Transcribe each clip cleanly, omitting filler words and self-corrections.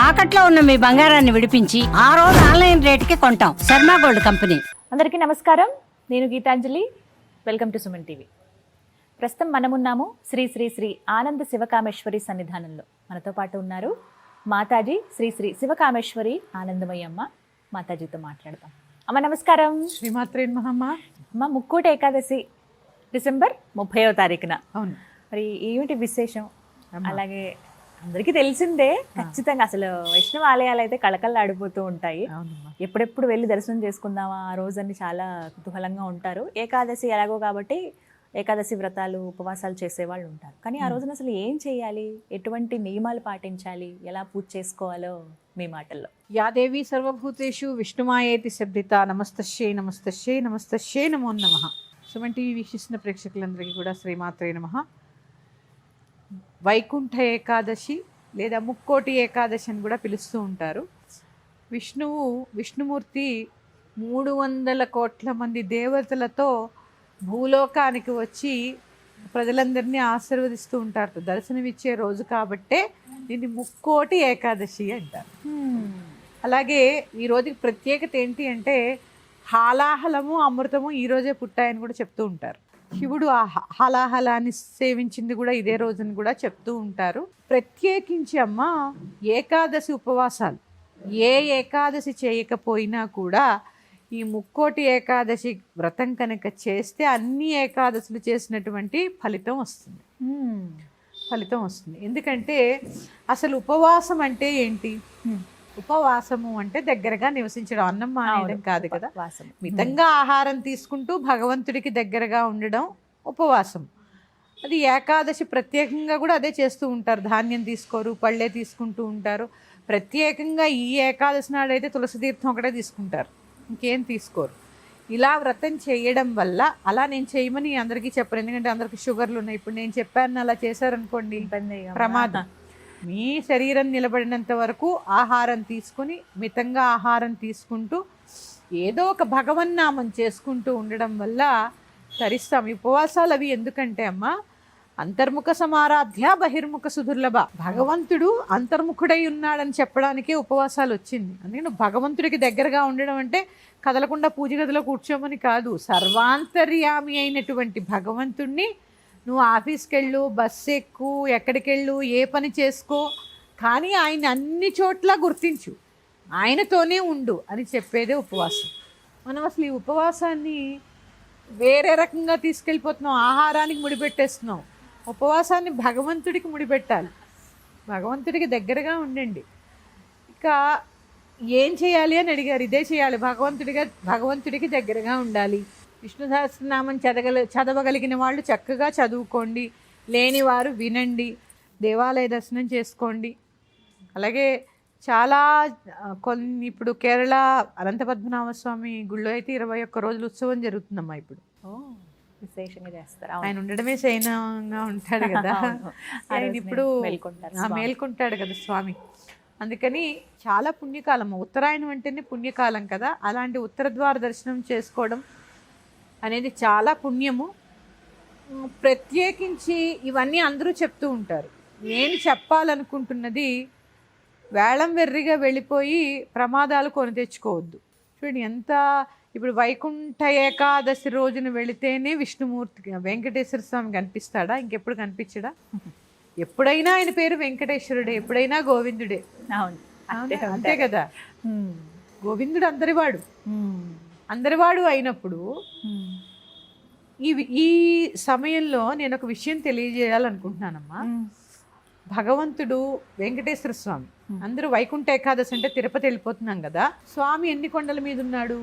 తాకట్లో ఉన్న మీ బంగారాన్ని విడిపించి ఆ రోజు ఆన్లైన్ రేటుకి కొంటాం. Sharma gold company. అందరికీ నమస్కారం. నేను Geetanjali. Welcome to Suman TV. ప్రస్తుతం మనమున్నాము శ్రీ శ్రీ శ్రీ ఆనంద శివకామేశ్వరి సన్నిధానంలో. మనతో పాటు ఉన్నారు మాతాజీ శ్రీ శ్రీ శివకామేశ్వరి ఆనందమయ్య అమ్మ. మాతాజీతో మాట్లాడతాం. అమ్మ నమస్కారం. శ్రీమాత్రే నమః. అమ్మ ముక్కోటి ఏకాదశి డిసెంబర్ 30వ తారీఖున. అవును. మరి ఏమిటి విశేషం? అలాగే అందరికీ తెలిసిందే, ఖచ్చితంగా అసలు వైష్ణవ ఆలయాలు అయితే కళకళలాడిపోతూ ఉంటాయి. ఎప్పుడెప్పుడు వెళ్ళి దర్శనం చేసుకుందామా ఆ రోజని చాలా కుతూహలంగా ఉంటారు. ఏకాదశి ఎలాగో కాబట్టి ఏకాదశి వ్రతాలు ఉపవాసాలు చేసేవాళ్ళు ఉంటారు. కానీ ఆ రోజున అసలు ఏం చేయాలి, ఎటువంటి నియమాలు పాటించాలి, ఎలా పూజ చేసుకోవాలో మీ మాటల్లో. యాదేవి సర్వభూతేషు విష్ణుమాయేతి శబ్దిత. నమస్తశ్యై నమస్తశ్యై నమస్తశ్యై నమో నమః. సుమన్ టీవీ వీక్షిస్తున్న ప్రేక్షకులందరికీ కూడా శ్రీమాత్రే నమః. వైకుంఠ ఏకాదశి లేదా ముక్కోటి ఏకాదశి అని కూడా పిలుస్తూ ఉంటారు. విష్ణుమూర్తి 300 కోట్ల మంది దేవతలతో భూలోకానికి వచ్చి ప్రజలందరినీ ఆశీర్వదిస్తూ ఉంటారు. దర్శనమిచ్చే రోజు కాబట్టే దీన్ని ముక్కోటి ఏకాదశి అంటారు. అలాగే ఈ రోజుకి ప్రత్యేకత ఏంటి అంటే హాలాహలము అమృతము ఈ రోజే పుట్టాయని కూడా చెప్తూ ఉంటారు. శివుడు ఆ హాలాహలాన్ని సేవించింది కూడా ఇదే రోజుని కూడా చెప్తూ ఉంటారు. ప్రత్యేకించి అమ్మ ఏకాదశి ఉపవాసాలు ఏ ఏకాదశి చేయకపోయినా కూడా ఈ ముక్కోటి ఏకాదశి వ్రతం కనుక చేస్తే అన్ని ఏకాదశులు చేసినటువంటి ఫలితం వస్తుంది. ఎందుకంటే అసలు ఉపవాసం అంటే ఏంటి? ఉపవాసము అంటే దగ్గరగా నివసించడం, అన్నం మానేయడం కాదు కదా. మితంగా ఆహారం తీసుకుంటూ భగవంతుడికి దగ్గరగా ఉండడం ఉపవాసం. అది ఏకాదశి ప్రత్యేకంగా కూడా అదే చేస్తూ ఉంటారు. ధాన్యం తీసుకోరు, పళ్ళే తీసుకుంటూ ఉంటారు. ప్రత్యేకంగా ఈ ఏకాదశి నాడైతే తులసి తీర్థం ఒకటే తీసుకుంటారు, ఇంకేం తీసుకోరు. ఇలా వ్రతం చేయడం వల్ల, అలా నేను చేయమని అందరికీ చెప్పను, ఎందుకంటే అందరికీ షుగర్లు ఉన్నాయి. ఇప్పుడు నేను చెప్పాను అలా చేశారనుకోండి ప్రమాదం. మీ శరీరం నిలబడినంత వరకు ఆహారం తీసుకుని మితంగా ఆహారం తీసుకుంటూ ఏదో ఒక భగవన్నామం చేసుకుంటూ ఉండడం వల్ల తరిస్తాం. ఈ ఉపవాసాలు అవి ఎందుకంటే అమ్మ అంతర్ముఖ సమారాధ్య బహిర్ముఖ సుదుర్లభ. భగవంతుడు అంతర్ముఖుడై ఉన్నాడని చెప్పడానికే ఉపవాసాలు వచ్చింది. అందుకని భగవంతుడికి దగ్గరగా ఉండడం అంటే కదలకుండా పూజ గదిలో కూర్చోమని కాదు. సర్వాంతర్యామి అయినటువంటి భగవంతుణ్ణి నువ్వు ఆఫీస్కి వెళ్ళు, బస్సు ఎక్కు, ఎక్కడికి వెళ్ళు, ఏ పని చేసుకో, కానీ ఆయన అన్ని చోట్ల గుర్తించు, ఆయనతోనే ఉండు అని చెప్పేదే ఉపవాసం. మనం అసలు ఈ ఉపవాసాన్ని వేరే రకంగా తీసుకెళ్ళిపోతున్నాం, ఆహారానికి ముడిపెట్టేస్తున్నాం. ఉపవాసాన్ని భగవంతుడికి ముడిపెట్టాలి, భగవంతుడికి దగ్గరగా ఉండండి. ఇక ఏం చేయాలి అని అడిగారు, ఇదే చేయాలి. భగవంతుడికి దగ్గరగా ఉండాలి. విష్ణు సహస్రనామం చదవగలిగిన వాళ్ళు చక్కగా చదువుకోండి, లేనివారు వినండి, దేవాలయ దర్శనం చేసుకోండి. అలాగే చాలా ఇప్పుడు కేరళ అనంత పద్మనాభ స్వామి గుళ్ళో అయితే 21 రోజులు ఉత్సవం జరుగుతుందమ్మా. ఇప్పుడు విశేషంగా చేస్తారు. ఆయన ఉండడమే శయనంగా ఉంటాడు కదా, ఆయన ఇప్పుడు మేల్కొంటాడు కదా స్వామి. అందుకని చాలా పుణ్యకాలం, ఉత్తరాయణం అంటేనే పుణ్యకాలం కదా. అలాంటి ఉత్తర ద్వార దర్శనం చేసుకోవడం అనేది చాలా పుణ్యము. ప్రత్యేకించి ఇవన్నీ అందరూ చెప్తూ ఉంటారు. నేను చెప్పాలనుకుంటున్నది వేళం వెర్రిగా వెళ్ళిపోయి ప్రమాదాలు కొని తెచ్చుకోవద్దు. చూడండి ఎంత, ఇప్పుడు వైకుంఠ ఏకాదశి రోజున వెళితేనే విష్ణుమూర్తి వెంకటేశ్వర స్వామి కనిపిస్తాడా? ఇంకెప్పుడు కనిపించడా? ఎప్పుడైనా ఆయన పేరు వెంకటేశ్వరుడే, ఎప్పుడైనా గోవిందుడే. అంతే కదా. గోవిందుడు అందరివాడు అయినప్పుడు ఈ సమయంలో నేను ఒక విషయం తెలియజేయాలనుకుంటున్నానమ్మా. భగవంతుడు వెంకటేశ్వర స్వామి, అందరూ వైకుంఠ ఏకాదశి అంటే తిరుపతి వెళ్ళిపోతున్నాం కదా. స్వామి ఎన్ని కొండల మీద ఉన్నాడు?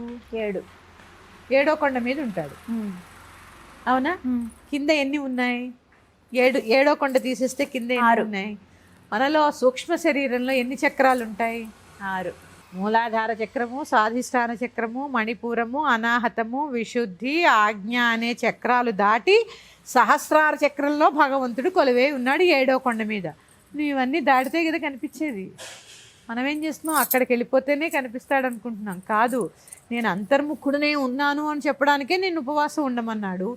7వ కొండ మీద ఉంటాడు, అవునా? కింద ఎన్ని ఉన్నాయి? 7వ కొండ తీసేస్తే కింద ఎన్ని ఉన్నాయి? మనలో సూక్ష్మ శరీరంలో ఎన్ని చక్రాలు ఉంటాయి? 6. మూలాధార చక్రము, స్వాధిష్టాన చక్రము, మణిపూరము, అనాహతము, విశుద్ధి, ఆజ్ఞ అనే చక్రాలు దాటి సహస్రార చక్రంలో భగవంతుడు కొలువై ఉన్నాడు 7వ కొండ మీద. నువ్వు ఇవన్నీ దాటితే కదా కనిపించేది. మనం ఏం చేస్తున్నాం, అక్కడికి వెళ్ళిపోతేనే కనిపిస్తాడు అనుకుంటున్నాం. కాదు, నేను అంతర్ముఖుడనే ఉన్నాను అని చెప్పడానికే నేను ఉపవాసం ఉండమన్నాడు.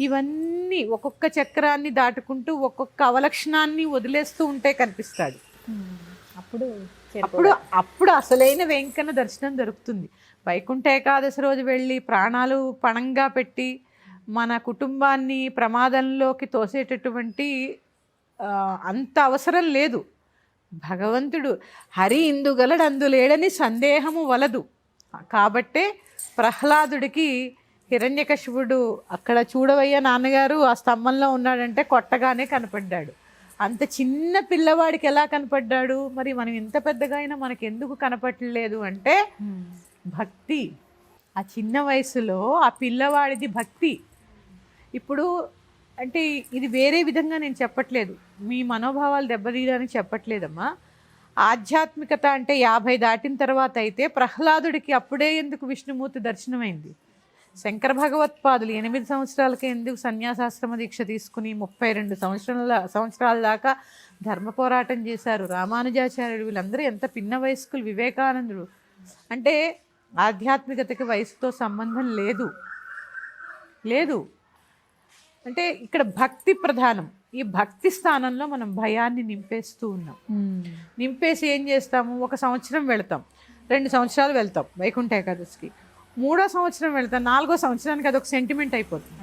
ఇవన్నీ ఒక్కొక్క చక్రాన్ని దాటుకుంటూ ఒక్కొక్క అవలక్షణాన్ని వదిలేస్తూ ఉంటే కనిపిస్తాడు. అప్పుడు అప్పుడు అప్పుడు అసలైన వెంకన్న దర్శనం దొరుకుతుంది. వైకుంఠ ఏకాదశి రోజు వెళ్ళి ప్రాణాలు పణంగా పెట్టి మన కుటుంబాన్ని ప్రమాదంలోకి తోసేటటువంటి అంత అవసరం లేదు. భగవంతుడు హరి ఇందుగలడు అందులేడని సందేహము వలదు. కాబట్టే ప్రహ్లాదుడికి హిరణ్యకశిపుడు అక్కడ చూడవయ్యా నాన్నగారు ఆ స్తంభంలో ఉన్నాడంటే కొట్టగానే కనపడ్డాడు. అంత చిన్న పిల్లవాడికి ఎలా కనపడ్డాడు? మరి మనం ఇంత పెద్దగా అయినా మనకి ఎందుకు కనపడలేదు అంటే భక్తి. ఆ చిన్న వయసులో ఆ పిల్లవాడిది భక్తి. ఇప్పుడు అంటే ఇది వేరే విధంగా నేను చెప్పట్లేదు, మీ మనోభావాలు దెబ్బతీయడానికి చెప్పట్లేదమ్మా. ఆధ్యాత్మికత అంటే 50 దాటిన తర్వాత అయితే ప్రహ్లాదుడికి అప్పుడే ఎందుకు విష్ణుమూర్తి దర్శనమైంది? శంకర భగవత్పాదులు 8 సంవత్సరాలకే ఎందుకు సన్యాసాశ్రమ దీక్ష తీసుకుని 32 సంవత్సరాల దాకా ధర్మ పోరాటం చేశారు? రామానుజాచార్యుడు వీళ్ళందరూ ఎంత పిన్న వయస్కులు. వివేకానందుడు. అంటే ఆధ్యాత్మికతకి వయసుతో సంబంధం లేదు. అంటే ఇక్కడ భక్తి ప్రధానం. ఈ భక్తి స్థానంలో మనం భయాన్ని నింపేస్తూ ఉన్నాం. నింపేసి ఏం చేస్తాము? 1 సంవత్సరం వెళతాం, 2 సంవత్సరాలు వెళ్తాం వైకుంఠ ఏకాదశికి, 3వ సంవత్సరం వెళ్తాం, 4వ సంవత్సరానికి అదొక సెంటిమెంట్ అయిపోతుంది.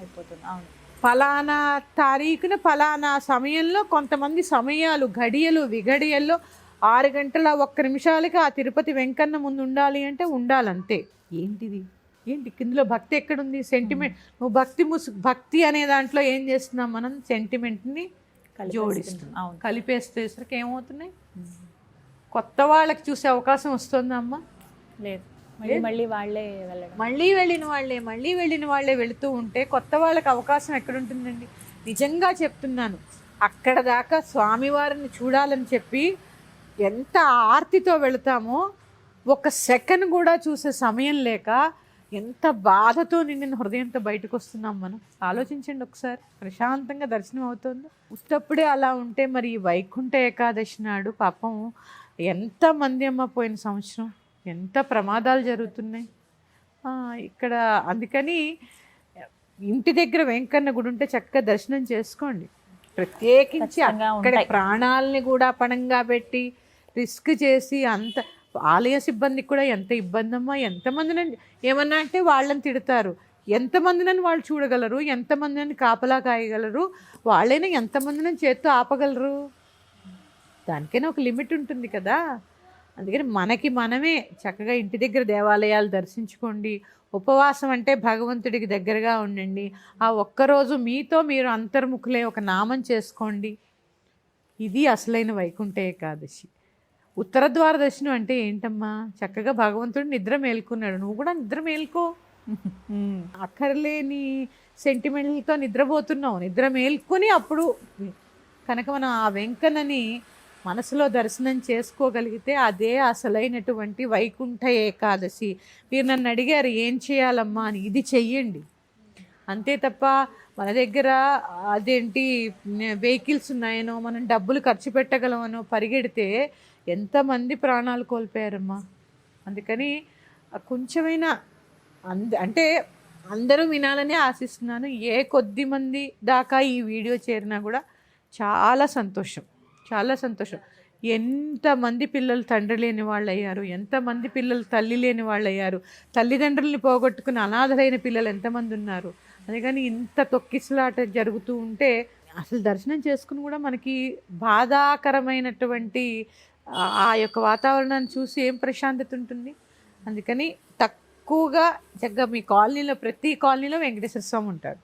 అవును. ఫలానా తారీఖున ఫలానా సమయంలో కొంతమంది సమయాలు గడియలు విగడియల్లో 6 గంటల 1 నిమిషాలకి ఆ తిరుపతి వెంకన్న ముందు ఉండాలి అంటే ఉండాలంతే. ఏంటి ఇందులో భక్తి ఎక్కడుంది? సెంటిమెంట్. నువ్వు భక్తి అనే దాంట్లో ఏం చేస్తున్నాం మనం? సెంటిమెంట్ని జోడిస్తున్నాం, కలిపేసేసరికి ఏమవుతున్నాయి? కొత్త వాళ్ళకి చూసే అవకాశం వస్తుందమ్మా? లేదు. మళ్ళీ వెళ్ళిన వాళ్ళే వెళుతూ ఉంటే కొత్త వాళ్ళకి అవకాశం ఎక్కడుంటుందండి? నిజంగా చెప్తున్నాను, అక్కడ దాకా స్వామివారిని చూడాలని చెప్పి ఎంత ఆర్తితో వెళుతామో 1 సెకండ్ కూడా చూసే సమయం లేక ఎంత బాధతో నిండిన హృదయంతో బయటకు వస్తున్నాం మనం. ఆలోచించండి ఒకసారి. ప్రశాంతంగా దర్శనం అవుతుందో? ఉత్తప్పుడే అలా ఉంటే మరి వైకుంఠ ఏకాదశి నాడు పాపం ఎంతమంది అమ్మ పోయిన సంవత్సరం ఎంత ప్రమాదాలు జరుగుతున్నాయి ఇక్కడ. అందుకని ఇంటి దగ్గర వెంకన్న గుడి ఉంటే చక్కగా దర్శనం చేసుకోండి. ప్రత్యేకించి అక్కడ ప్రాణాలని కూడా పణంగా పెట్టి రిస్క్ చేసి అంత ఆలయ సిబ్బందికి కూడా ఎంత ఇబ్బంది అమ్మా. ఎంతమందిని ఏమన్నా అంటే వాళ్ళని తిడతారు, ఎంతమందినని వాళ్ళు చూడగలరు, ఎంతమందిని కాపలా కాయగలరు, వాళ్ళైనా ఎంతమందిని చేత్తో ఆపగలరు? దానికైనా ఒక లిమిట్ ఉంటుంది కదా. అందుకని మనమే చక్కగా ఇంటి దగ్గర దేవాలయాలు దర్శించుకోండి. ఉపవాసం అంటే భగవంతుడికి దగ్గరగా ఉండండి. ఆ ఒక్కరోజు మీతో మీరు అంతర్ముఖులే ఒక నామం చేసుకోండి. ఇది అసలైన వైకుంఠ ఏకాదశి. ఉత్తర ద్వార దర్శనం అంటే ఏంటమ్మా? చక్కగా భగవంతుడు నిద్ర మేల్కున్నాడు, నువ్వు కూడా నిద్ర మేల్కో. అక్కర్లేని సెంటిమెంట్లతో నిద్రపోతున్నావు, నిద్ర మేల్కొని అప్పుడు కనుక మనం ఆ వెంకన్నని మనసులో దర్శనం చేసుకోగలిగితే అదే అసలైనటువంటి వైకుంఠ ఏకాదశి. మీరు నన్ను అడిగారు ఏం చేయాలమ్మా అని, ఇది చెయ్యండి అంతే తప్ప మన దగ్గర అదేంటి వెహికల్స్ ఉన్నాయనో మనం డబ్బులు ఖర్చు పెట్టగలమనో పరిగెడితే ఎంతమంది ప్రాణాలు కోల్పోయారమ్మా. అందుకని కొంచెమైనా అంటే అందరూ వినాలని ఆశిస్తున్నాను. ఏ కొద్ది మంది దాకా ఈ వీడియో చేరినా కూడా చాలా సంతోషం. ఎంతమంది పిల్లలు తండ్రి లేని వాళ్ళు అయ్యారు, ఎంతమంది పిల్లలు తల్లి లేని వాళ్ళు అయ్యారు, తల్లిదండ్రుల్ని పోగొట్టుకుని అనాథలైన పిల్లలు ఎంతమంది ఉన్నారు. అందుకని ఇంత తొక్కిసలాట జరుగుతూ ఉంటే అసలు దర్శనం చేసుకుని కూడా మనకి బాధాకరమైనటువంటి ఆ యొక్క వాతావరణాన్ని చూసి ఏం ప్రశాంతత ఉంటుంది. అందుకని తక్కువగా చక్కగా మీ కాలనీలో ప్రతి కాలనీలో వెంకటేశ్వర స్వామి ఉంటాడు,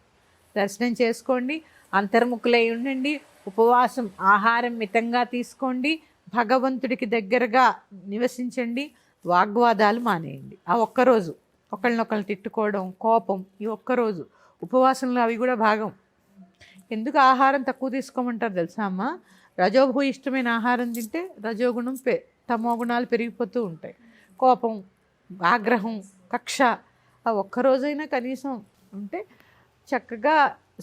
దర్శనం చేసుకోండి, అంతర్ముఖులై ఉండండి, ఉపవాసం ఆహారం మితంగా తీసుకోండి, భగవంతుడికి దగ్గరగా నివసించండి, వాగ్వాదాలు మానేయండి. ఆ ఒక్కరోజు ఒకళ్ళనొకళ్ళు తిట్టుకోవడం, కోపం, ఈ ఒక్కరోజు ఉపవాసంలో అవి కూడా భాగం. ఎందుకు ఆహారం తక్కువ తీసుకోమంటారు తెలుసా అమ్మ? రజోభూయిష్టమైన ఆహారం తింటే రజోగుణం తమోగుణాలు పెరిగిపోతూ ఉంటాయి. కోపం, ఆగ్రహం, కక్ష ఆ ఒక్కరోజైనా కనీసం ఉంటే చక్కగా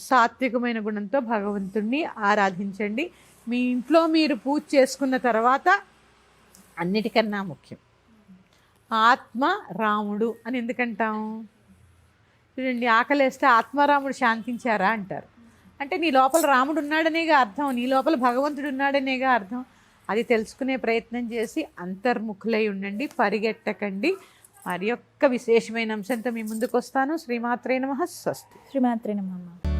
సాత్వికమైన గుణంతో భగవంతుణ్ణి ఆరాధించండి. మీ ఇంట్లో మీరు పూజ చేసుకున్న తర్వాత అన్నిటికన్నా ముఖ్యం ఆత్మ రాముడు అని ఎందుకంటాం? చూడండి, ఆకలేస్తే ఆత్మారాముడు శాంతించారా అంటారు. అంటే నీ లోపల రాముడు ఉన్నాడనేగా అర్థం, నీ లోపల భగవంతుడు ఉన్నాడనేగా అర్థం. అది తెలుసుకునే ప్రయత్నం చేసి అంతర్ముఖులై ఉండండి, పరిగెట్టకండి. మరి యొక్క విశేషమైన అంశంతో మీ ముందుకు వస్తాను. శ్రీమాత్రే నమః. స్వస్తి. శ్రీమాత్రే నమః.